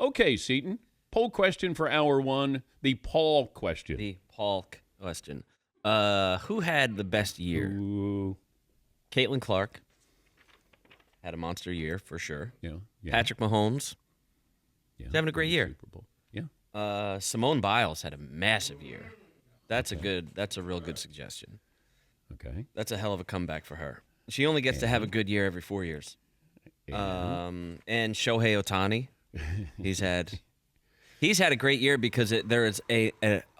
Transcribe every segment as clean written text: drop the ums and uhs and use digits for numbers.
Okay, Seton. Poll question for hour one, the Paul question. The Paul question. Who had the best year? Ooh. Caitlin Clark had a monster year for sure. Yeah. Patrick Mahomes. Yeah. He's having a great year. Super Bowl. Yeah. Simone Biles had a massive year. That's a real good suggestion. Okay. That's a hell of a comeback for her. She only gets to have a good year every 4 years. And Shohei Ohtani, he's had a great year because there is a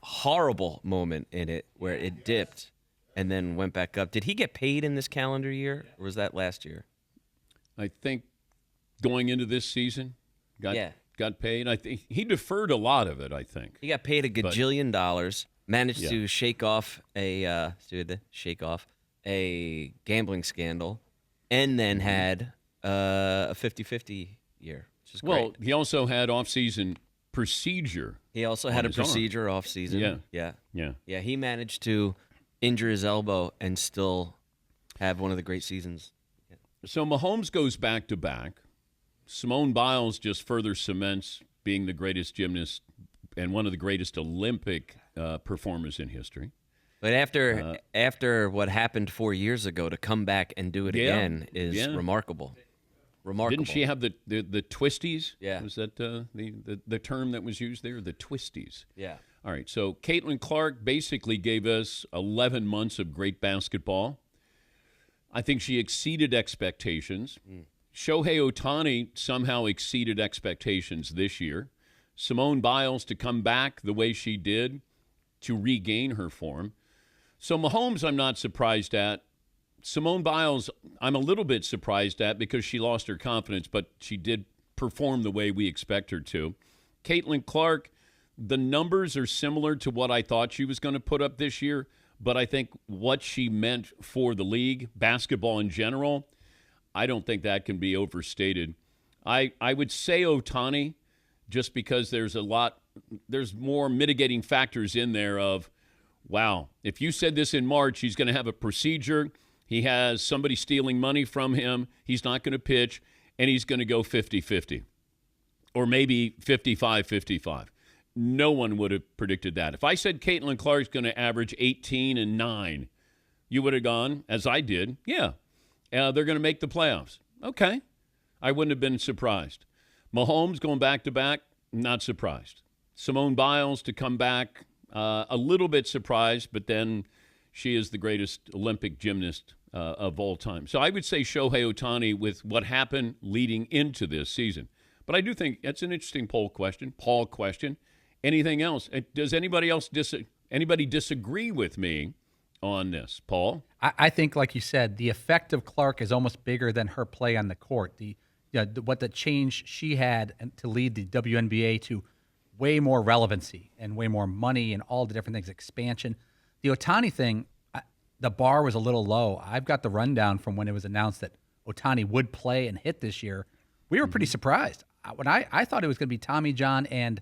horrible moment in it where it dipped and then went back up. Did he get paid in this calendar year, or was that last year? I think going into this season, got paid. I think he deferred a lot of it, I think. He got paid a gajillion dollars, managed to shake off a gambling scandal, and then had a 50-50 year, which is great. Well, he also had off-season procedure. He also had a procedure off-season. Yeah. He managed to injure his elbow and still have one of the great seasons. Yeah. So Mahomes goes back-to-back. Simone Biles just further cements being the greatest gymnast and one of the greatest Olympic performers in history. But after what happened 4 years ago, to come back and do it again is remarkable. Didn't she have the twisties? Yeah. Was that the term that was used there? The twisties. Yeah. All right. So Caitlin Clark basically gave us 11 months of great basketball. I think she exceeded expectations. Shohei Ohtani somehow exceeded expectations this year. Simone Biles to come back the way she did to regain her form. So Mahomes, I'm not surprised at. Simone Biles, I'm a little bit surprised at because she lost her confidence, but she did perform the way we expect her to. Caitlin Clark, the numbers are similar to what I thought she was going to put up this year, but I think what she meant for the league, basketball in general, I don't think that can be overstated. I would say Otani, just because there's more mitigating factors in there of, wow, if you said this in March, he's going to have a procedure, he has somebody stealing money from him, he's not going to pitch, and he's going to go 50-50 or maybe 55-55. No one would have predicted that. If I said Caitlin Clark's going to average 18 and 9, you would have gone, as I did, they're going to make the playoffs. Okay. I wouldn't have been surprised. Mahomes going back-to-back, not surprised. Simone Biles to come back, a little bit surprised, but then she is the greatest Olympic gymnast of all time. So I would say Shohei Ohtani with what happened leading into this season. But I do think that's an interesting Paul question. Anything else? Does anybody disagree with me on this, Paul? I think, like you said, the effect of Clark is almost bigger than her play on the court. What the change she had to lead the WNBA to way more relevancy and way more money and all the different things, expansion. The Ohtani thing, the bar was a little low. I've got the rundown from when it was announced that Ohtani would play and hit this year. We were pretty surprised. When I thought it was going to be Tommy John and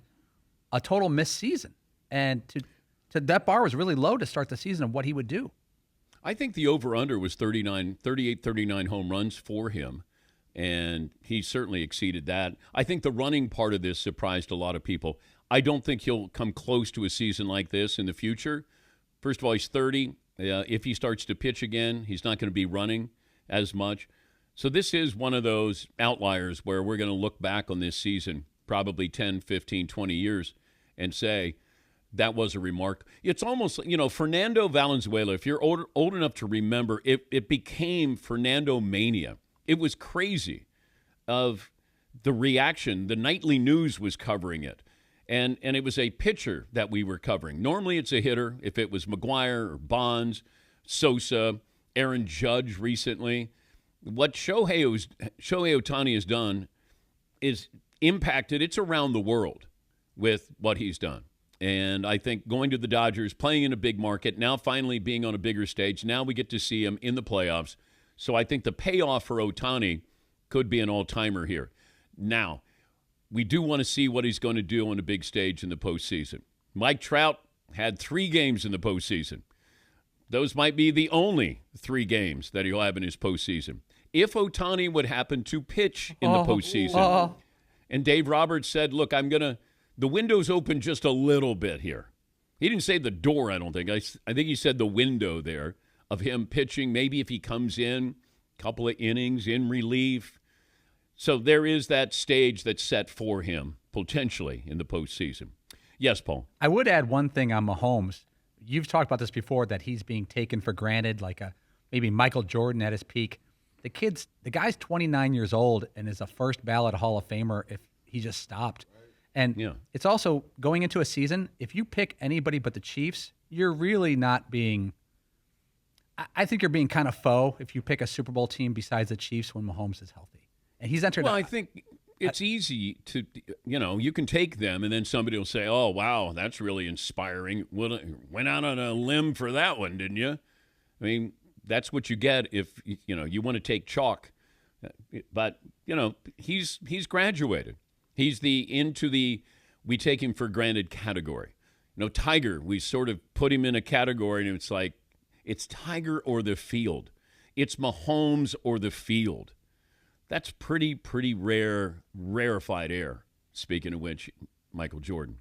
a total missed season. And to that bar was really low to start the season of what he would do. I think the over-under was 39 home runs for him, and he certainly exceeded that. I think the running part of this surprised a lot of people. I don't think he'll come close to a season like this in the future. First of all, he's 30. If he starts to pitch again, he's not going to be running as much. So this is one of those outliers where we're going to look back on this season, probably 10, 15, 20 years, and say, that was a remark. It's almost, Fernando Valenzuela, if you're old enough to remember, it became Fernando Mania. It was crazy of the reaction. The nightly news was covering it. And it was a pitcher that we were covering. Normally it's a hitter. If it was McGuire or Bonds, Sosa, Aaron Judge recently. What Shohei Ohtani has done is impacted. It's around the world with what he's done. And I think going to the Dodgers, playing in a big market, now finally being on a bigger stage, now we get to see him in the playoffs. So I think the payoff for Ohtani could be an all-timer here. Now, we do want to see what he's going to do on a big stage in the postseason. Mike Trout had 3 games in the postseason. Those might be the only 3 games that he'll have in his postseason. If Ohtani would happen to pitch in the postseason, And Dave Roberts said, look, the window's open just a little bit here. He didn't say the door, I don't think. I think he said the window there of him pitching. Maybe if he comes in, a couple of innings in relief. So there is that stage that's set for him, potentially, in the postseason. Yes, Paul. I would add one thing on Mahomes. You've talked about this before, that he's being taken for granted, like maybe Michael Jordan at his peak. The guy's 29 years old and is a first ballot Hall of Famer if he just stopped. And it's also going into a season, if you pick anybody but the Chiefs, you're really not being – I think you're being kind of faux if you pick a Super Bowl team besides the Chiefs when Mahomes is healthy. And he's entered – Well, I think it's easy to – you can take them and then somebody will say, oh, wow, that's really inspiring. Went out on a limb for that one, didn't you? I mean, that's what you get if, you want to take chalk. But, he's graduated. He's into the we take him for granted category. Tiger, we sort of put him in a category, and it's like it's Tiger or the field. It's Mahomes or the field. That's pretty rarefied air, speaking of which, Michael Jordan.